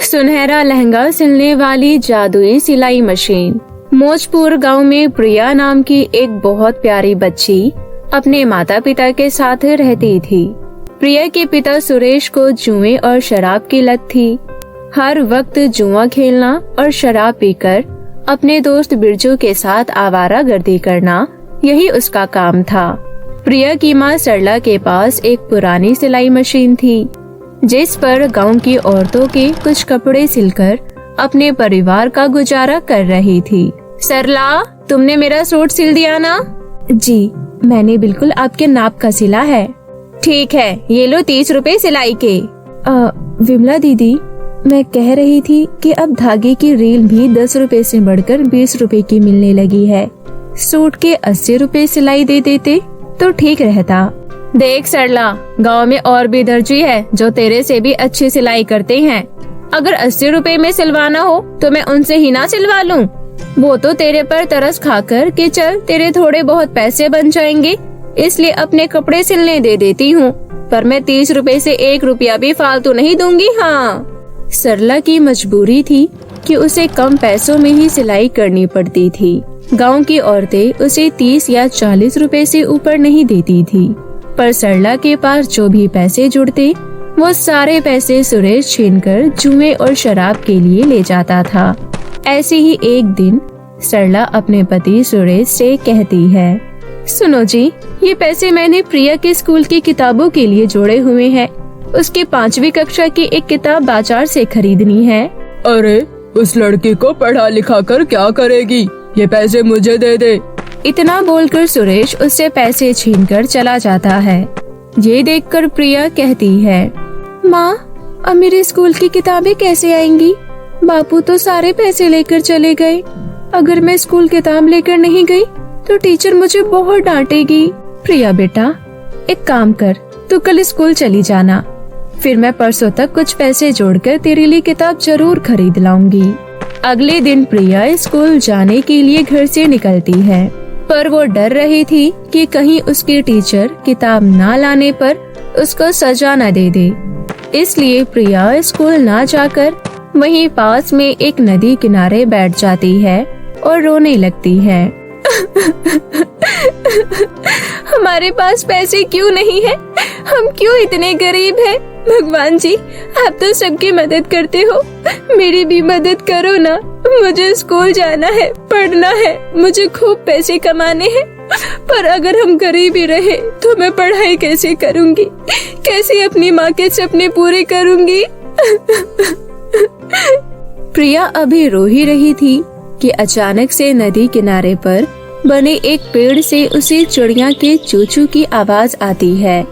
सुनहरा लहंगा सिलने वाली जादुई सिलाई मशीन। मौजपुर गांव में प्रिया नाम की एक बहुत प्यारी बच्ची अपने माता पिता के साथ रहती थी। प्रिया के पिता सुरेश को जुए और शराब की लत थी। हर वक्त जुआ खेलना और शराब पीकर अपने दोस्त बिरजू के साथ आवारागर्दी करना, यही उसका काम था। प्रिया की माँ सरला के पास एक पुरानी सिलाई मशीन थी, जिस पर गांव की औरतों के कुछ कपड़े सिलकर अपने परिवार का गुजारा कर रही थी। सरला, तुमने मेरा सूट सिल दिया ना? जी, मैंने बिल्कुल आपके नाप का सिला है। ठीक है, ये लो 30 रुपए सिलाई के। विमला दीदी, मैं कह रही थी कि अब धागे की रील भी 10 रुपए से बढ़कर 20 रुपए की मिलने लगी है। सूट के 80 रुपए सिलाई दे देते तो ठीक रहता। देख सरला, गांव में और भी दर्जी है जो तेरे से भी अच्छी सिलाई करते हैं। अगर 80 रुपए में सिलवाना हो तो मैं उनसे ही ना सिलवा लूं? वो तो तेरे पर तरस खाकर कि चल तेरे थोड़े बहुत पैसे बन जाएंगे, इसलिए अपने कपड़े सिलने दे देती हूँ, पर मैं 30 रुपए से 1 रुपया भी फालतू नहीं दूंगी। हाँ। सरला की मजबूरी थी कि उसे कम पैसों में ही सिलाई करनी पड़ती थी। गांव की औरतें उसे 30 या 40 रुपए से ऊपर नहीं देती थी, पर सरला के पास जो भी पैसे जुड़ते वो सारे पैसे सुरेश छीनकर जुए और शराब के लिए ले जाता था। ऐसे ही एक दिन सरला अपने पति सुरेश से कहती है, सुनो जी, ये पैसे मैंने प्रिया के स्कूल की किताबों के लिए जोड़े हुए हैं। उसके 5वीं कक्षा की एक किताब बाजार से खरीदनी है। अरे, उस लड़की को पढ़ा लिखा कर क्या करेगी? ये पैसे मुझे दे दे। इतना बोलकर सुरेश उससे पैसे छीनकर चला जाता है। ये देखकर प्रिया कहती है, माँ, अब मेरे स्कूल की किताबें कैसे आएंगी? बापू तो सारे पैसे लेकर चले गए। अगर मैं स्कूल किताब लेकर नहीं गई तो टीचर मुझे बहुत डांटेगी। प्रिया बेटा, एक काम कर, तू कल स्कूल चली जाना, फिर मैं परसों तक कुछ पैसे जोड़कर तेरे लिए किताब जरूर खरीद लाऊंगी। अगले दिन प्रिया स्कूल जाने के लिए घर से निकलती है, पर वो डर रही थी कि कहीं उसकी टीचर किताब ना लाने पर उसको सजा न दे दे। इसलिए प्रिया स्कूल ना जाकर वहीं पास में एक नदी किनारे बैठ जाती है और रोने लगती है। हमारे पास पैसे क्यों नहीं है? हम क्यों इतने गरीब हैं? भगवान जी, आप तो सबकी मदद करते हो, मेरी भी मदद करो ना। मुझे स्कूल जाना है, पढ़ना है, मुझे खूब पैसे कमाने हैं, पर अगर हम गरीब ही रहे तो मैं पढ़ाई कैसे करूँगी? कैसे अपनी माँ के सपने पूरे करूँगी? प्रिया अभी रो ही रही थी कि अचानक से नदी किनारे पर बने एक पेड़ से उसे चिड़िया के चूचू की आवाज आती है।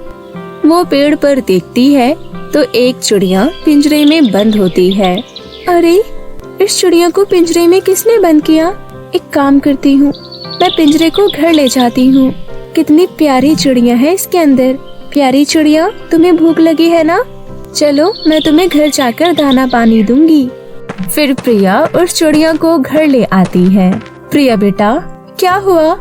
वो पेड़ पर देखती है तो एक चिड़िया पिंजरे में बंद होती है। अरे, इस चिड़िया को पिंजरे में किसने बंद किया? एक काम करती हूँ, मैं पिंजरे को घर ले जाती हूँ। कितनी प्यारी चिड़िया है इसके अंदर। प्यारी चिड़िया, तुम्हें भूख लगी है ना? चलो, मैं तुम्हें घर जाकर दाना पानी दूंगी। फिर प्रिया उस चिड़िया को घर ले आती है। प्रिया बेटा, क्या हुआ?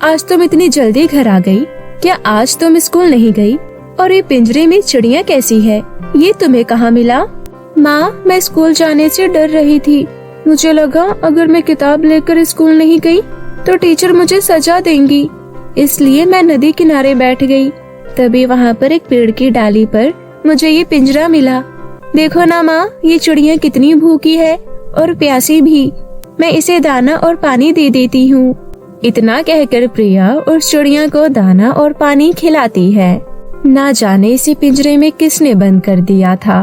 आज तुम इतनी जल्दी घर आ गई? क्या आज तुम स्कूल नहीं गई? और ये पिंजरे में चिड़िया कैसी है? ये तुम्हें कहाँ मिला? माँ, मैं स्कूल जाने से डर रही थी। मुझे लगा अगर मैं किताब लेकर स्कूल नहीं गई तो टीचर मुझे सजा देंगी, इसलिए मैं नदी किनारे बैठ गई। तभी वहाँ पर एक पेड़ की डाली पर मुझे ये पिंजरा मिला। देखो ना माँ, ये चिड़िया कितनी भूखी है और प्यासी भी। मैं इसे दाना और पानी दे देती हूँ। इतना कहकर प्रिया उस चिड़िया को दाना और पानी खिलाती है। ना जाने इसे पिंजरे में किसने बंद कर दिया था।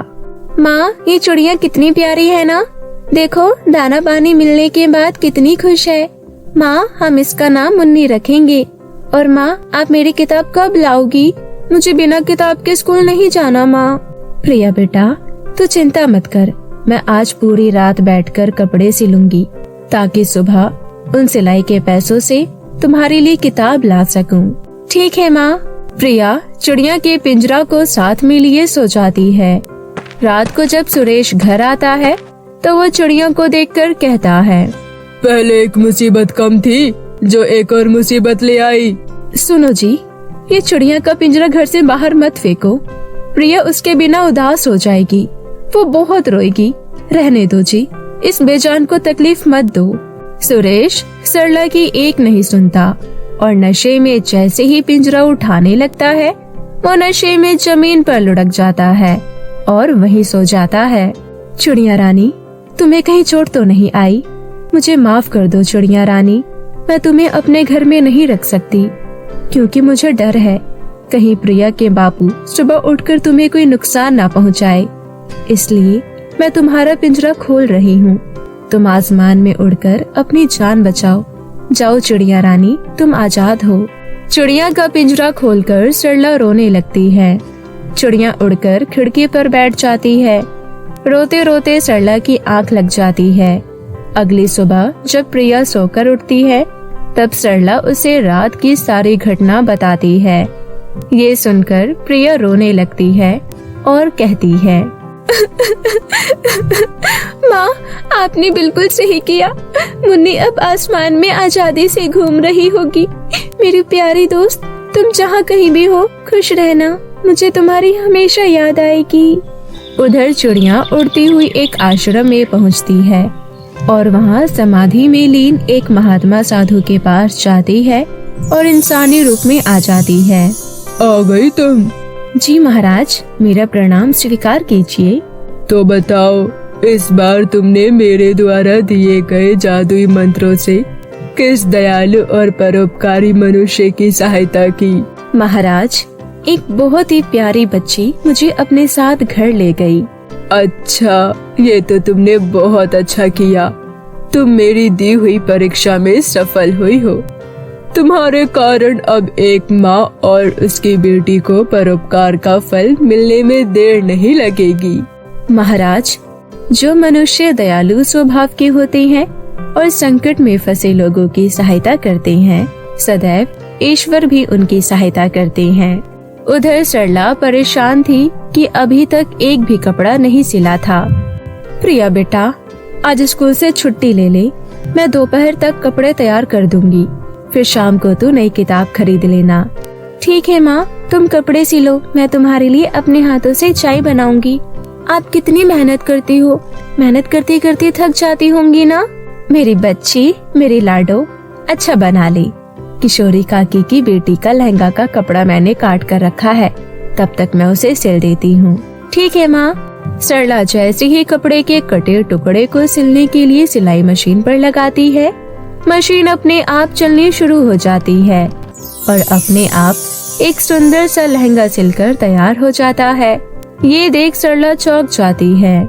माँ, ये चिड़िया कितनी प्यारी है ना? देखो, दाना पानी मिलने के बाद कितनी खुश है। माँ, हम इसका नाम मुन्नी रखेंगे। और माँ, आप मेरी किताब कब लाओगी? मुझे बिना किताब के स्कूल नहीं जाना। माँ। प्रिया बेटा, तू चिंता मत कर, मैं आज पूरी रात बैठकर कपड़े सिलूंगी ताकि सुबह उन सिलाई के पैसों से तुम्हारे लिए किताब ला सकूं। ठीक है माँ। प्रिया चिड़िया के पिंजरा को साथ में लिए सो जाती है। रात को जब सुरेश घर आता है तो वो चिड़िया को देखकर कहता है, पहले एक मुसीबत कम थी जो एक और मुसीबत ले आई। सुनो जी, ये चिड़िया का पिंजरा घर से बाहर मत फेंको। प्रिया उसके बिना उदास हो जाएगी, वो बहुत रोएगी। रहने दो जी, इस बेजान को तकलीफ मत दो। सुरेश सरला की एक नहीं सुनता और नशे में जैसे ही पिंजरा उठाने लगता है, वो नशे में जमीन पर लुढ़क जाता है और वहीं सो जाता है। चिड़िया रानी, तुम्हें कहीं चोट तो नहीं आई? मुझे माफ कर दो चिड़िया रानी, मैं तुम्हें अपने घर में नहीं रख सकती क्योंकि मुझे डर है कहीं प्रिया के बापू सुबह उठकर तुम्हें कोई नुकसान ना पहुंचाए। इसलिए मैं तुम्हारा पिंजरा खोल रही हूँ। तुम आसमान में उड़कर अपनी जान बचाओ। जाओ चिड़िया रानी, तुम आजाद हो। चिड़िया का पिंजरा खोलकर सरला रोने लगती है। चिड़िया उड़कर खिड़की पर बैठ जाती है। रोते रोते सरला की आंख लग जाती है। अगली सुबह जब प्रिया सोकर उठती है, तब सरला उसे रात की सारी घटना बताती है। ये सुनकर प्रिया रोने लगती है और कहती है, माँ, आपने बिल्कुल सही किया। मुन्नी अब आसमान में आजादी से घूम रही होगी। मेरी प्यारी दोस्त, तुम जहाँ कहीं भी हो खुश रहना, मुझे तुम्हारी हमेशा याद आएगी। उधर चिड़िया उड़ती हुई एक आश्रम में पहुँचती है और वहाँ समाधि में लीन एक महात्मा साधु के पास जाती है और इंसानी रूप में आ जाती है। आ गई तुम? जी महाराज, मेरा प्रणाम स्वीकार कीजिए। तो बताओ, इस बार तुमने मेरे द्वारा दिए गए जादुई मंत्रों से किस दयालु और परोपकारी मनुष्य की सहायता की? महाराज, एक बहुत ही प्यारी बच्ची मुझे अपने साथ घर ले गई। अच्छा, ये तो तुमने बहुत अच्छा किया। तुम मेरी दी हुई परीक्षा में सफल हुई हो। तुम्हारे कारण अब एक माँ और उसकी बेटी को परोपकार का फल मिलने में देर नहीं लगेगी। महाराज, जो मनुष्य दयालु स्वभाव के होते हैं और संकट में फंसे लोगों की सहायता करते हैं, सदैव ईश्वर भी उनकी सहायता करते हैं। उधर सरला परेशान थी कि अभी तक एक भी कपड़ा नहीं सिला था। प्रिया बेटा, आज स्कूल से छुट्टी ले ले, मैं दोपहर तक कपड़े तैयार कर दूंगी, फिर शाम को तू नई किताब खरीद लेना। ठीक है माँ, तुम कपड़े सिलो, मैं तुम्हारे लिए अपने हाथों से चाय बनाऊंगी। आप कितनी मेहनत करती हो, मेहनत करते करते थक जाती होंगी ना। मेरी बच्ची, मेरी लाडो, अच्छा बना ली। किशोरी काकी की बेटी का लहंगा का कपड़ा मैंने काट कर रखा है, तब तक मैं उसे सिल देती हूँ। ठीक है माँ। सरला जैसे ही कपड़े के कटे टुकड़े को सिलने के लिए सिलाई मशीन पर लगाती है, मशीन अपने आप चलनी शुरू हो जाती है और अपने आप एक सुंदर सा लहंगा सिलकर तैयार हो जाता है। ये देख सरला चौंक जाती है।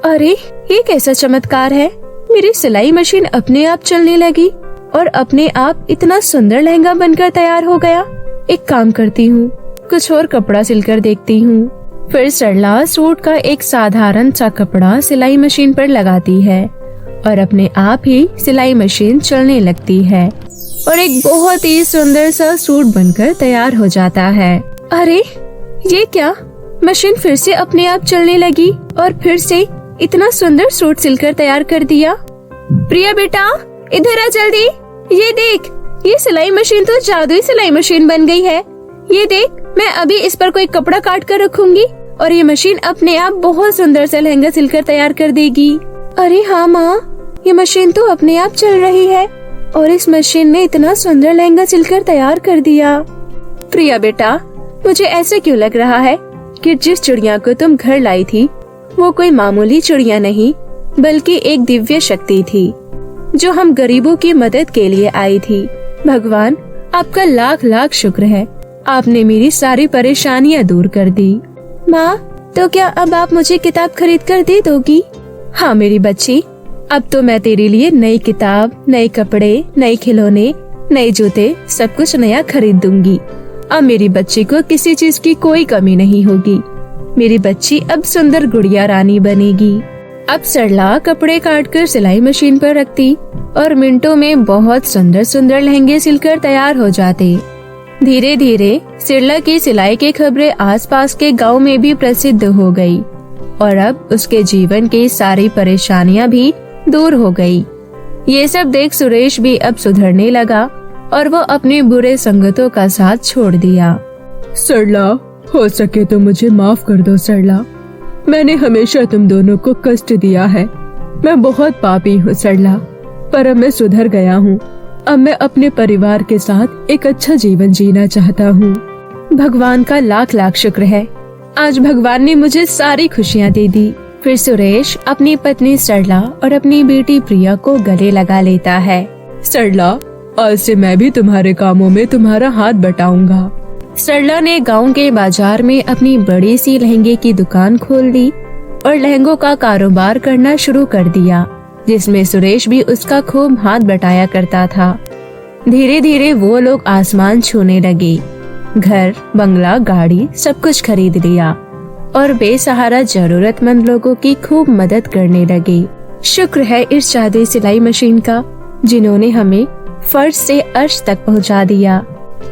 अरे, ये कैसा चमत्कार है, मेरी सिलाई मशीन अपने आप चलने लगी और अपने आप इतना सुंदर लहंगा बनकर तैयार हो गया। एक काम करती हूँ, कुछ और कपड़ा सिलकर देखती हूँ। फिर सरला सूट का एक साधारण सा कपड़ा सिलाई मशीन पर लगाती है और अपने आप ही सिलाई मशीन चलने लगती है और एक बहुत ही सुंदर सा सूट बनकर तैयार हो जाता है। अरे, ये क्या, मशीन फिर से अपने आप चलने लगी और फिर से इतना सुंदर सूट सिलकर तैयार कर दिया। प्रिया बेटा, इधर आ जल्दी, ये देख, ये सिलाई मशीन तो जादुई सिलाई मशीन बन गई है। ये देख, मैं अभी इस पर कोई कपड़ा काट कर रखूंगी और ये मशीन अपने आप बहुत सुंदर सा लहंगा सिलकर तैयार कर देगी। अरे हाँ माँ, ये मशीन तो अपने आप चल रही है और इस मशीन ने इतना सुंदर लहंगा सिलकर तैयार कर दिया। प्रिया बेटा, मुझे ऐसे क्यों लग रहा है कि जिस चिड़िया को तुम घर लाई थी वो कोई मामूली चिड़िया नहीं बल्कि एक दिव्य शक्ति थी जो हम गरीबों की मदद के लिए आई थी। भगवान, आपका लाख लाख शुक्र है, आपने मेरी सारी परेशानियाँ दूर कर दी। माँ, तो क्या अब आप मुझे किताब खरीद कर दे दोगी? हाँ मेरी बच्ची, अब तो मैं तेरे लिए नई किताब, नए कपड़े, नए खिलौने, नए जूते, सब कुछ नया खरीद दूंगी। अब मेरी बच्ची को किसी चीज की कोई कमी नहीं होगी। मेरी बच्ची अब सुंदर गुड़िया रानी बनेगी। अब सरला कपड़े काटकर सिलाई मशीन पर रखती और मिनटों में बहुत सुंदर सुंदर लहंगे सिलकर तैयार हो जाते। धीरे धीरे सरला की सिलाई की खबरें आसपास के गांव में भी प्रसिद्ध हो गई और अब उसके जीवन की सारी परेशानियां भी दूर हो गई। ये सब देख सुरेश भी अब सुधरने लगा और वो अपने बुरे संगतों का साथ छोड़ दिया। सरला, हो सके तो मुझे माफ कर दो सरला। मैंने हमेशा तुम दोनों को कष्ट दिया है। मैं बहुत पापी हूँ सरला, पर अब मैं सुधर गया हूँ। अब मैं अपने परिवार के साथ एक अच्छा जीवन जीना चाहता हूँ। भगवान का लाख लाख शुक्र है, आज भगवान ने मुझे सारी खुशियाँ दे दी। फिर सुरेश अपनी पत्नी सरला और अपनी बेटी प्रिया को गले लगा लेता है। सरला, आज से मैं भी तुम्हारे कामों में तुम्हारा हाथ बटाऊंगा। सरला ने गांव के बाजार में अपनी बड़ी सी लहंगे की दुकान खोल दी और लहंगों का कारोबार करना शुरू कर दिया, जिसमें सुरेश भी उसका खूब हाथ बटाया करता था। धीरे धीरे वो लोग आसमान छूने लगे, घर, बंगला, गाड़ी सब कुछ खरीद लिया और बेसहारा जरूरतमंद लोगों की खूब मदद करने लगे। शुक्र है इस जादुई सिलाई मशीन का, जिन्होंने हमें फर्श से अर्श तक पहुंचा दिया।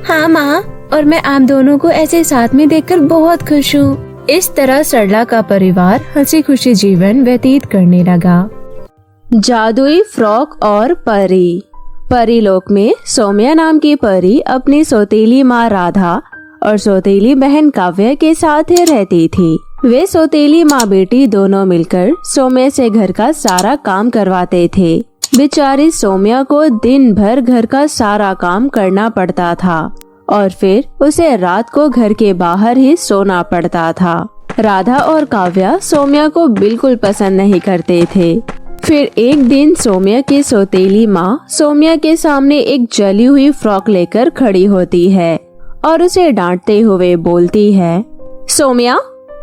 हाँ माँ, और मैं आप दोनों को ऐसे साथ में देखकर बहुत खुश हूँ। इस तरह सरला का परिवार हंसी खुशी जीवन व्यतीत करने लगा। जादुई फ्रॉक और परी। परीलोक में सौम्या नाम की परी अपनी सौतेली माँ राधा और सौतेली बहन काव्या के साथ रहती थी। वे सौतेली माँ बेटी दोनों मिलकर सौम्या से घर का सारा काम करवाते थे। बेचारी सौम्या को दिन भर घर का सारा काम करना पड़ता था और फिर उसे रात को घर के बाहर ही सोना पड़ता था। राधा और काव्या सौम्या को बिल्कुल पसंद नहीं करते थे। फिर एक दिन सौम्या की सौतेली माँ सौम्या के सामने एक जली हुई फ्रॉक लेकर खड़ी होती है और उसे डांटते हुए बोलती है, सौम्या,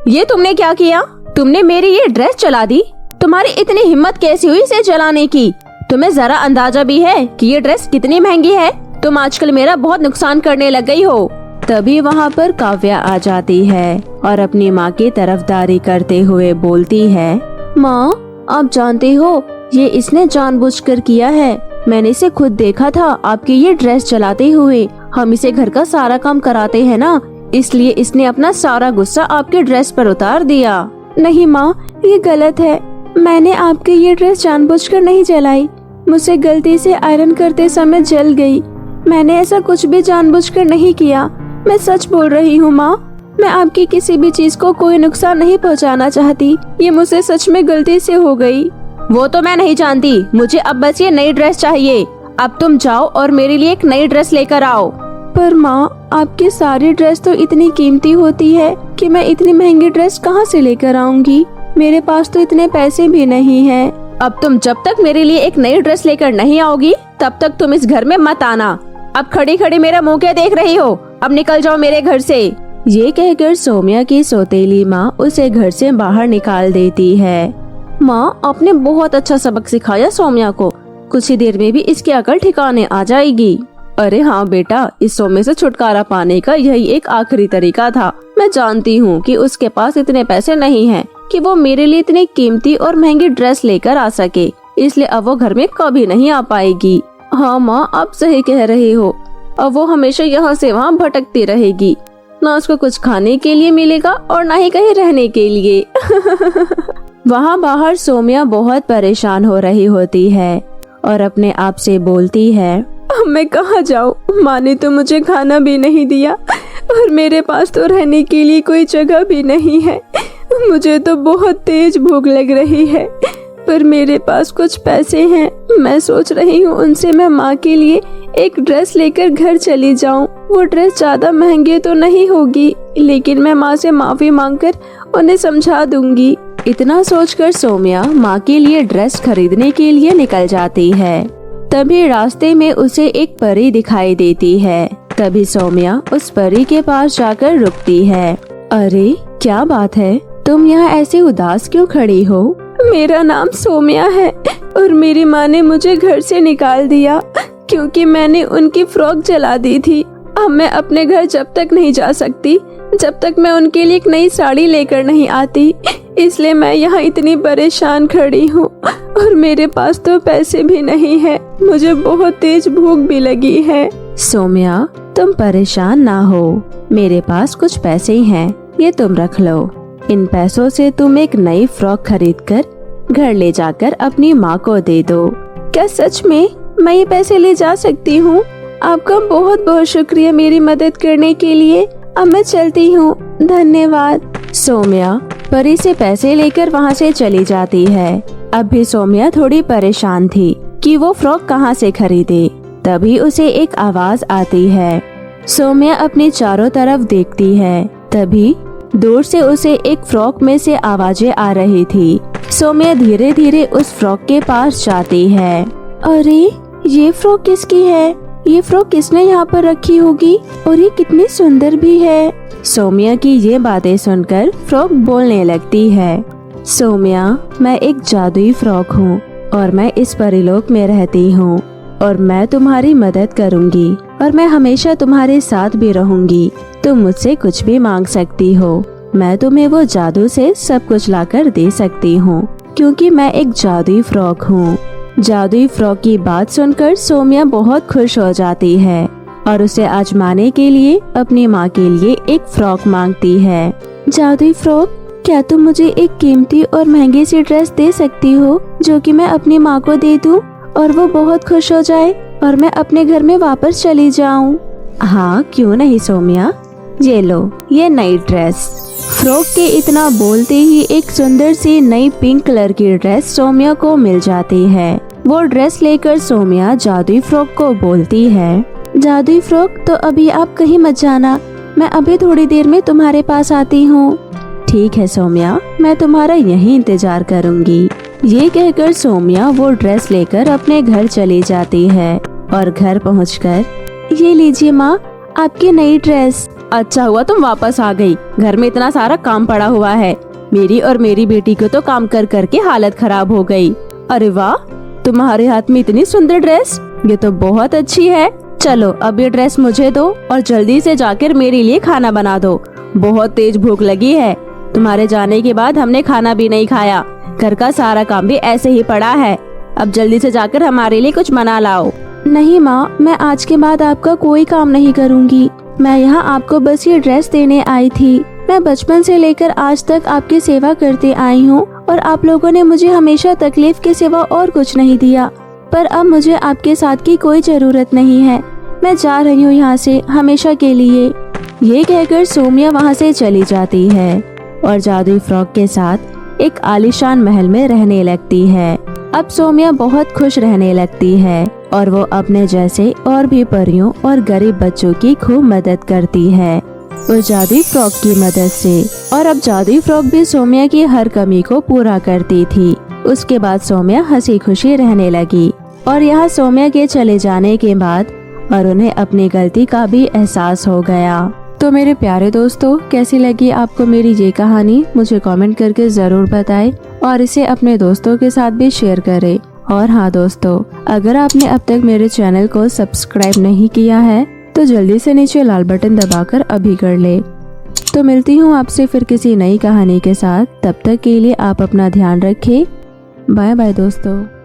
ये तुमने क्या किया? तुमने मेरी ये ड्रेस जला दी। तुम्हारी इतनी हिम्मत कैसी हुई इसे जलाने की? तुम्हें जरा अंदाजा भी है कि ये ड्रेस कितनी महंगी है? तुम आजकल मेरा बहुत नुकसान करने लग गई हो। तभी वहाँ पर काव्या आ जाती है और अपनी माँ की तरफदारी करते हुए बोलती है, माँ, आप जानते हो ये इसने जानबूझकर किया है। मैंने इसे खुद देखा था आपकी ये ड्रेस जलाते हुए। हम इसे घर का सारा काम कराते हैं ना, इसलिए इसने अपना सारा गुस्सा आपके ड्रेस पर उतार दिया। नहीं माँ, ये गलत है। मैंने आपकी ये ड्रेस जानबूझकर नहीं जलाई। मुझसे गलती से आयरन करते समय जल गई। मैंने ऐसा कुछ भी जानबूझकर नहीं किया। मैं सच बोल रही हूँ माँ। मैं आपकी किसी भी चीज को कोई नुकसान नहीं पहुँचाना चाहती। ये मुझसे सच में गलती से हो गई। वो तो मैं नहीं जानती। मुझे अब बस ये नई ड्रेस चाहिए। अब तुम जाओ और मेरे लिए एक नई ड्रेस लेकर आओ। पर माँ, आपकी सारी ड्रेस तो इतनी कीमती होती है कि मैं इतनी महंगी ड्रेस कहाँ से लेकर आऊंगी? मेरे पास तो इतने पैसे भी नहीं हैं। अब तुम जब तक मेरे लिए एक नई ड्रेस लेकर नहीं आओगी तब तक तुम इस घर में मत आना। अब खड़ी खड़ी मेरा मुँह क्या देख रही हो? अब निकल जाओ मेरे घर से। ये कहकर सौम्या की सौतेली माँ उसे घर से बाहर निकाल देती है। माँ, आपने बहुत अच्छा सबक सिखाया सौम्या को। कुछ ही देर में भी इसकी अकल ठिकाने आ जाएगी। अरे हाँ बेटा, इस सौम्य से छुटकारा पाने का यही एक आखिरी तरीका था। मैं जानती हूँ कि उसके पास इतने पैसे नहीं हैं कि वो मेरे लिए इतनी कीमती और महंगी ड्रेस लेकर आ सके, इसलिए अब वो घर में कभी नहीं आ पाएगी। हाँ माँ, आप सही कह रहे हो। अब वो हमेशा यहाँ से वहाँ भटकती रहेगी। ना उसको कुछ खाने के लिए मिलेगा और ना ही कहीं रहने के लिए। वहाँ बाहर सौम्या बहुत परेशान हो रही होती है और अपने आप से बोलती है, अब मैं कहाँ जाऊँ? माँ ने तो मुझे खाना भी नहीं दिया और मेरे पास तो रहने के लिए कोई जगह भी नहीं है। मुझे तो बहुत तेज भूख लग रही है, पर मेरे पास कुछ पैसे हैं। मैं सोच रही हूँ उनसे मैं माँ के लिए एक ड्रेस लेकर घर चली जाऊँ। वो ड्रेस ज्यादा महंगी तो नहीं होगी, लेकिन मैं माँ से माफी मांगकर उन्हें समझा दूंगी। इतना सोचकर सौम्या माँ के लिए ड्रेस खरीदने के लिए निकल जाती है। तभी रास्ते में उसे एक परी दिखाई देती है। तभी सौम्या उस परी के पास जाकर रुकती है। अरे क्या बात है, तुम यहाँ ऐसे उदास क्यों खड़ी हो? मेरा नाम सौम्या है और मेरी माँ ने मुझे घर से निकाल दिया क्योंकि मैंने उनकी फ्रॉक जला दी थी। अब मैं अपने घर जब तक नहीं जा सकती जब तक मैं उनके लिए एक नई साड़ी लेकर नहीं आती, इसलिए मैं यहाँ इतनी परेशान खड़ी हूँ और मेरे पास तो पैसे भी नहीं है। मुझे बहुत तेज भूख भी लगी है। सौम्या, तुम परेशान ना हो, मेरे पास कुछ पैसे हैं, ये तुम रख लो। इन पैसों से तुम एक नई फ्रॉक खरीदकर घर ले जाकर अपनी माँ को दे दो। क्या सच में मैं ये पैसे ले जा सकती हूँ? आपका बहुत बहुत शुक्रिया मेरी मदद करने के लिए। अब मैं चलती हूँ, धन्यवाद। सौम्या परी से पैसे लेकर वहाँ से चली जाती है। अब भी सौम्या थोड़ी परेशान थी कि वो फ्रॉक कहाँ से खरीदे। तभी उसे एक आवाज आती है। सौम्या अपने चारों तरफ देखती है। तभी दूर से उसे एक फ्रॉक में से आवाजें आ रही थी। सौम्या धीरे धीरे उस फ्रॉक के पास जाती है। अरे ये फ्रॉक किसकी है? ये फ्रॉक किसने यहाँ पर रखी होगी? और ये कितनी सुंदर भी है। सौम्या की ये बातें सुनकर फ्रॉक बोलने लगती है। सौम्या, मैं एक जादुई फ्रॉक हूँ और मैं इस परीलोक में रहती हूँ और मैं तुम्हारी मदद करूँगी और मैं हमेशा तुम्हारे साथ भी रहूँगी। तुम मुझसे कुछ भी मांग सकती हो। मैं तुम्हें वो जादू से सब कुछ लाकर दे सकती हूँ क्योंकि मैं एक जादुई फ्रॉक हूँ। जादुई फ्रॉक की बात सुनकर सौम्या बहुत खुश हो जाती है और उसे आजमाने के लिए अपनी माँ के लिए एक फ्रॉक मांगती है। जादुई फ्रॉक, क्या तुम मुझे एक कीमती और महंगी सी ड्रेस दे सकती हो जो कि मैं अपनी माँ को दे दूँ और वो बहुत खुश हो जाए और मैं अपने घर में वापस चली जाऊँ? हाँ, क्यों नहीं सौम्या, ये लो ये नई ड्रेस। फ्रॉक के इतना बोलते ही एक सुंदर सी नई पिंक कलर की ड्रेस सौम्या को मिल जाती है। वो ड्रेस लेकर सौम्या जादुई फ्रॉक को बोलती है, जादुई फ्रॉक, तो अभी आप कहीं मत जाना, मैं अभी थोड़ी देर में तुम्हारे पास आती हूँ। ठीक है सौम्या, मैं तुम्हारा यहीं इंतजार करूँगी। ये कहकर सौम्या वो ड्रेस लेकर अपने घर चली जाती है और घर पहुँचकर, ये लीजिए माँ आपकी नई ड्रेस। अच्छा हुआ तुम वापस आ गई, घर में इतना सारा काम पड़ा हुआ है। मेरी और मेरी बेटी को तो काम कर करके हालत खराब हो गई। अरे वाह, तुम्हारे हाथ में इतनी सुंदर ड्रेस, ये तो बहुत अच्छी है। चलो अब ये ड्रेस मुझे दो और जल्दी से जाकर मेरे लिए खाना बना दो। बहुत तेज भूख लगी है। तुम्हारे जाने के बाद हमने खाना भी नहीं खाया। घर का सारा काम भी ऐसे ही पड़ा है। अब जल्दी से जाकर हमारे लिए कुछ बना लाओ। नहीं माँ, मैं आज के बाद आपका कोई काम नहीं करूँगी। मैं यहाँ आपको बस ये ड्रेस देने आई थी। मैं बचपन से लेकर आज तक आपकी सेवा करते आई हूँ और आप लोगों ने मुझे हमेशा तकलीफ के सिवा और कुछ नहीं दिया। पर अब मुझे आपके साथ की कोई जरूरत नहीं है। मैं जा रही हूँ यहाँ से हमेशा के लिए। ये कहकर सौम्या वहाँ से चली जाती है और जादुई फ्रॉक के साथ एक आलीशान महल में रहने लगती है। अब सौम्या बहुत खुश रहने लगती है और वो अपने जैसे और भी परियों और गरीब बच्चों की खूब मदद करती है वो जादुई फ्रॉक की मदद से। और अब जादुई फ्रॉक भी सौम्या की हर कमी को पूरा करती थी। उसके बाद सौम्या हंसी खुशी रहने लगी और यहाँ सौम्या के चले जाने के बाद और उन्हें अपनी गलती का भी एहसास हो गया। तो मेरे प्यारे दोस्तों, कैसी लगी आपको मेरी ये कहानी? मुझे कमेंट करके जरूर बताएं और इसे अपने दोस्तों के साथ भी शेयर करें। और हाँ दोस्तों, अगर आपने अब तक मेरे चैनल को सब्सक्राइब नहीं किया है तो जल्दी से नीचे लाल बटन दबाकर अभी कर ले। तो मिलती हूँ आपसे फिर किसी नई कहानी के साथ। तब तक के लिए आप अपना ध्यान रखें। बाय बाय दोस्तों।